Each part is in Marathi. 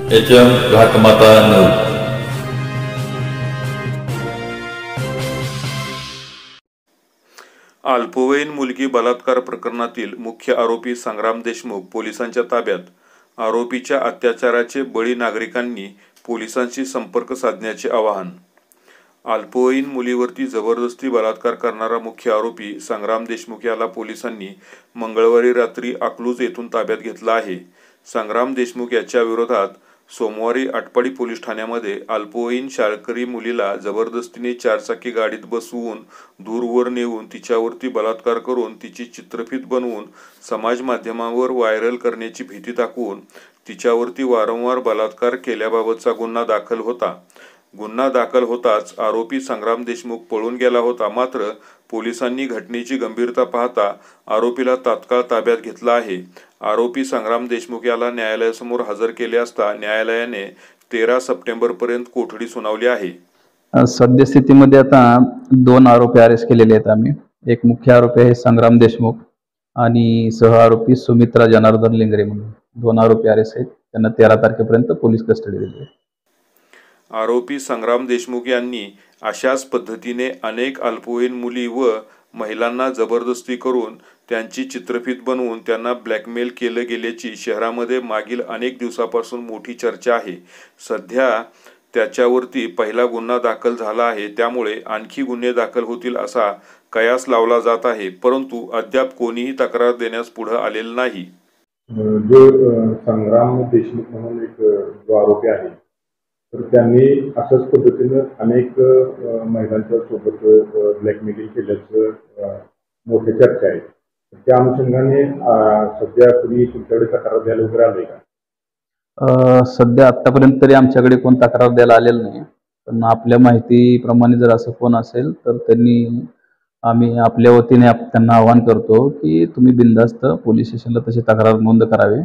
HM घाटमाता news. अल्पवयीन मुलगी बलात्कार प्रकरणातील मुख्य आरोपी संग्राम देशमुख पोलिसांच्या ताब्यात. आरोपीच्या अत्याचाराचे बळी नागरिकांनी पोलिसांशी संपर्क साधण्याचे आवाहन. अल्पवयीन मुलीवरती जबरदस्ती बलात्कार करणारा मुख्य आरोपी संग्राम देशमुख याला पोलिसांनी मंगळवारी रात्री अकलूज येथून ताब्यात घेतला आहे. संग्राम देशमुख याच्या विरोधात सोमवारी आटपाडी पोलीस ठाण्यामध्ये अल्पवयीन शाळकरी मुलीला जबरदस्तीने चारचाकी गाडीत बसवून दूरवर नेऊन तिच्यावरती बलात्कार करून तिची चित्रफित बनवून समाज माध्यमावर व्हायरल करण्याची भीती दाखवून तिच्यावरती वारंवार बलात्कार केल्याबाबतचा गुन्हा दाखल होता. गुन्हा दाखल होताच आरोपी संग्राम देशमुख पळून गेला होता. मात्र पोलिसांनी घटनेची गंभीरता पाहता आरोपीला तात्काळ ताब्यात घेतला आहे. आरोपी संग्राम देशमुख याला न्यायालयासमोर हजर केले असता न्यायालयाने 13 सप्टेंबरपर्यंत कोठडी सुनावली आहे. सद्यस्थितीमध्ये आता 2 आरोपी अरेस्ट केलेले आहेत आम्ही. एक मुख्य आरोपी आहे संग्राम देशमुख आणि सह आरोपी सुमित्रा जनार्दन लिंगरे म्हणून 2 आरोपी अरेस्ट आहेत. त्यांना 13 तारखेपर्यंत पोलीस कस्टडी दिली आहे. आरोपी संग्राम देशमुख यांनी अशाच पद्धतीने अनेक अल्पवयीन मुली व महिलांना जबरदस्ती करून त्यांची चित्रफित बनवून त्यांना ब्लॅकमेल केले गेल्याची शहरामध्ये मागील अनेक दिवसापासून मोठी चर्चा आहे. सध्या त्याच्यावरती पहिला गुन्हा दाखल झाला आहे. त्यामुळे आणखी गुन्हे दाखल होतील असा कयास लावला जात आहे. परंतु अद्याप कोणीही तक्रार देण्यास पुढे आलेलं नाही. जो संग्राम देशमुख म्हणून एक जो आरोपी आहे तर त्यांनी अशाच पद्धतीनं अनेक महिलांच्या सोबत ब्लॅकमेलिंग केल्याचं मोठी चर्चा आहे. त्या अनुषंगाने सध्या कुणी तुमच्याकडे तक्रार द्यायला वगैरे आले का? सध्या आतापर्यंत तरी आमच्याकडे कोण तक्रार द्यायला आलेलं नाही. पण आपल्या माहितीप्रमाणे जर असं कोण असेल तर आम्ही आपल्या वतीने त्यांना आवाहन करतो की तुम्ही बिनधास्त पोलीस स्टेशनला तशी तक्रार नोंद करावी.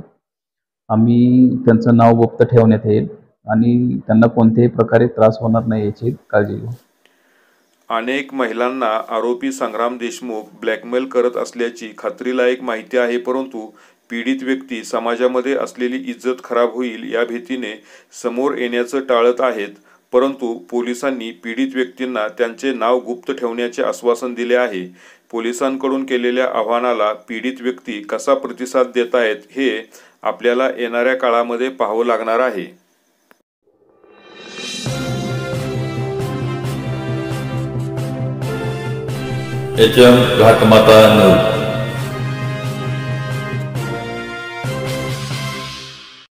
आम्ही त्यांचं नाव गुप्त ठेवण्यात येईल आणि त्यांना कोणत्याही प्रकारे त्रास होणार नाही याची काळजी घेऊ. अनेक महिलांना आरोपी संग्राम देशमुख ब्लॅकमेल करत असल्याची खात्रीलायक माहिती आहे. परंतु पीडित व्यक्ती समाजामध्ये असलेली इज्जत खराब होईल या भीतीने समोर येण्याचं टाळत आहेत. परंतु पोलिसांनी पीडित व्यक्तींना त्यांचे नाव गुप्त ठेवण्याचे आश्वासन दिले आहे. पोलिसांकडून केलेल्या आव्हानाला पीडित व्यक्ती कसा प्रतिसाद देत आहेत हे आपल्याला येणाऱ्या काळामध्ये पाहावं लागणार आहे. HM घाटमाता news.